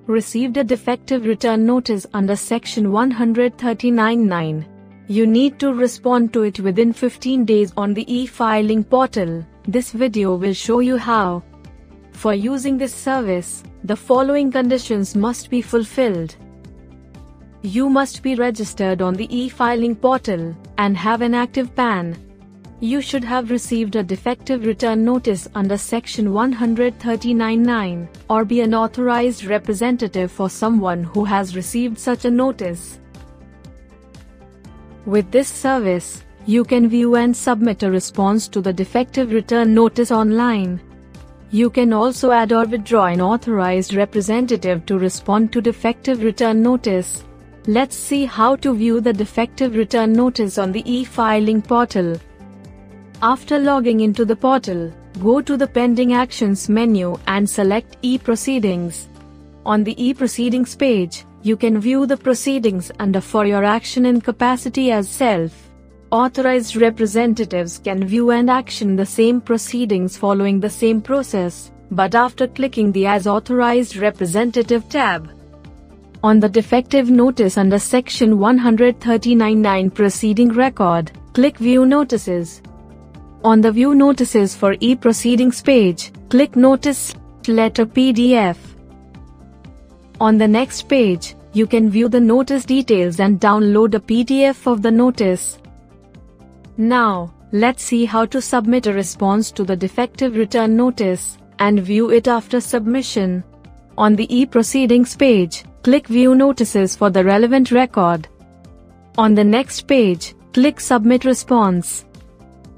Received a defective return notice under Section 139(9). You need to respond to it within 15 days on the e-filing portal. This video will show you how. For using this service, the following conditions must be fulfilled. You must be registered on the e-filing portal and have an active PAN. You should have received a defective return notice under Section 139(9) or be an authorized representative for someone who has received such a notice. With this service, you can view and submit a response to the defective return notice online. You can also add or withdraw an authorized representative to respond to defective return notice. Let's see how to view the defective return notice on the e-filing portal. After logging into the portal, go to the Pending Actions menu and select E-Proceedings. On the E-Proceedings page, you can view the proceedings under For Your Action in capacity as self. Authorized representatives can view and action the same proceedings following the same process, but after clicking the As Authorized Representative tab. On the defective notice under Section 139(9) Proceeding Record, click View Notices. On the View Notices for e-Proceedings page, click Notice Letter PDF. On the next page, you can view the notice details and download a PDF of the notice. Now, let's see how to submit a response to the defective return notice and view it after submission. On the e-Proceedings page, click View Notices for the relevant record. On the next page, click Submit Response.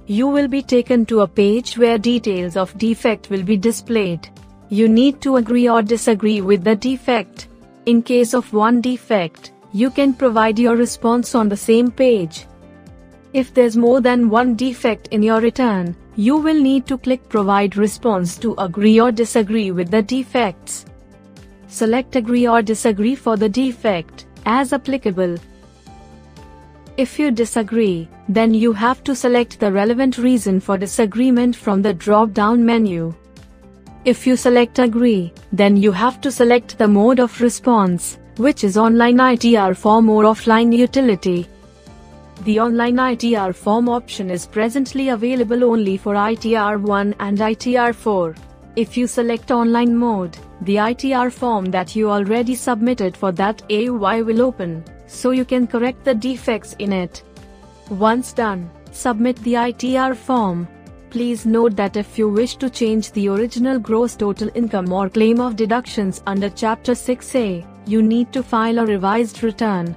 You will be taken to a page where details of defect will be displayed. You need to agree or disagree with the defect. In case of one defect, you can provide your response on the same page. If there's more than one defect in your return, you will need to click Provide Response to agree or disagree with the defects. Select Agree or Disagree for the defect, as applicable. If you disagree, then you have to select the relevant reason for disagreement from the drop-down menu. If you select Agree, then you have to select the mode of response, which is online ITR form or offline utility. The online ITR form option is presently available only for ITR 1 and ITR 4. If you select online mode, the ITR form that you already submitted for that AUI will open, so you can correct the defects in it. Once done, submit the ITR form. Please note that if you wish to change the original gross total income or claim of deductions under Chapter 6A, you need to file a revised return.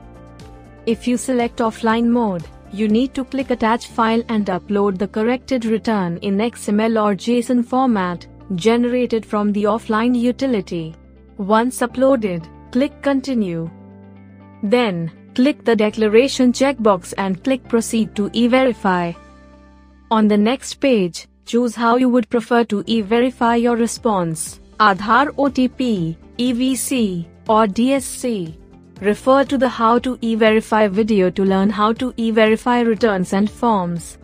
If you select offline mode, you need to click Attach File and upload the corrected return in XML or JSON format, generated from the offline utility. Once uploaded, click Continue. Then, click the Declaration checkbox and click Proceed to E-Verify. On the next page, choose how you would prefer to e-verify your response: Aadhaar OTP, EVC, or DSC. Refer to the How to E-Verify video to learn how to e-verify returns and forms.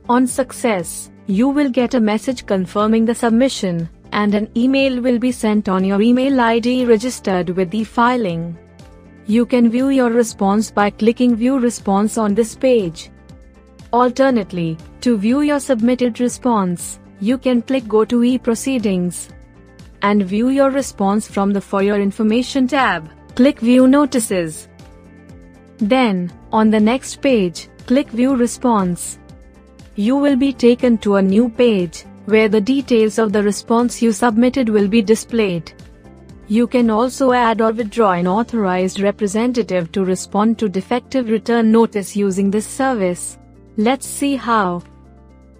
On success, you will get a message confirming the submission, and an email will be sent on your email ID registered with the filing. You can view your response by clicking View Response on this page. Alternately, to view your submitted response, you can click Go to e-Proceedings and view your response from the For Your Information tab. Click View Notices. Then, on the next page, click View Response. You will be taken to a new page, where the details of the response you submitted will be displayed. You can also add or withdraw an authorized representative to respond to defective return notice using this service. Let's see how.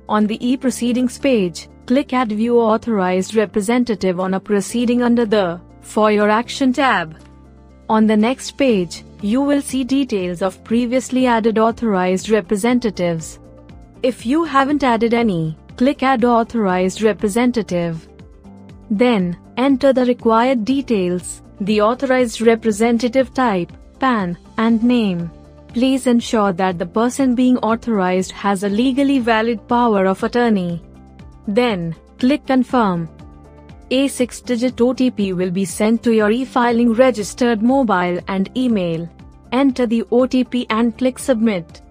On the e-Proceedings page, click Add View Authorized Representative on a proceeding under the For Your Action tab. On the next page, you will see details of previously added authorized representatives. If you haven't added any, click Add Authorized Representative. Then, enter the required details, the authorized representative type, PAN, and name. Please ensure that the person being authorized has a legally valid power of attorney. Then, click Confirm. A 6-digit OTP will be sent to your e-filing registered mobile and email. Enter the OTP and click Submit.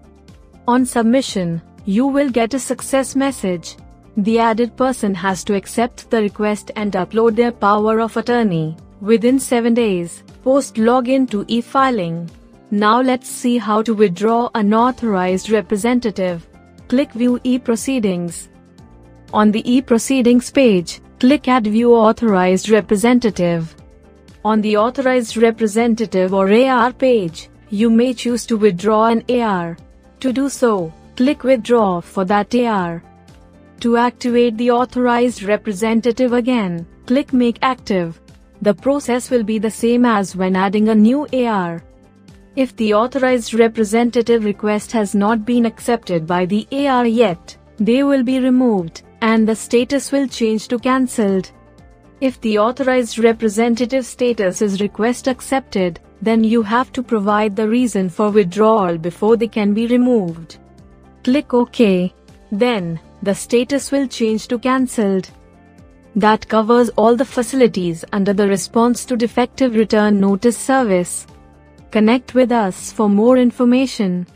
On submission, you will get a success message. The added person has to accept the request and upload their power of attorney within 7 days post login to e-filing. Now let's see how to withdraw an authorized representative. Click View e-Proceedings. On the e-Proceedings page, click Add View Authorized Representative. On the Authorized Representative or AR page, you may choose to withdraw an AR. To do so, click Withdraw for that AR. To activate the authorized representative again, click Make Active. The process will be the same as when adding a new AR. If the authorized representative request has not been accepted by the AR yet, they will be removed, and the status will change to cancelled. If the authorized representative status is request accepted, then you have to provide the reason for withdrawal before they can be removed. Click OK. Then, the status will change to cancelled. That covers all the facilities under the Response to Defective Return Notice service. Connect with us for more information.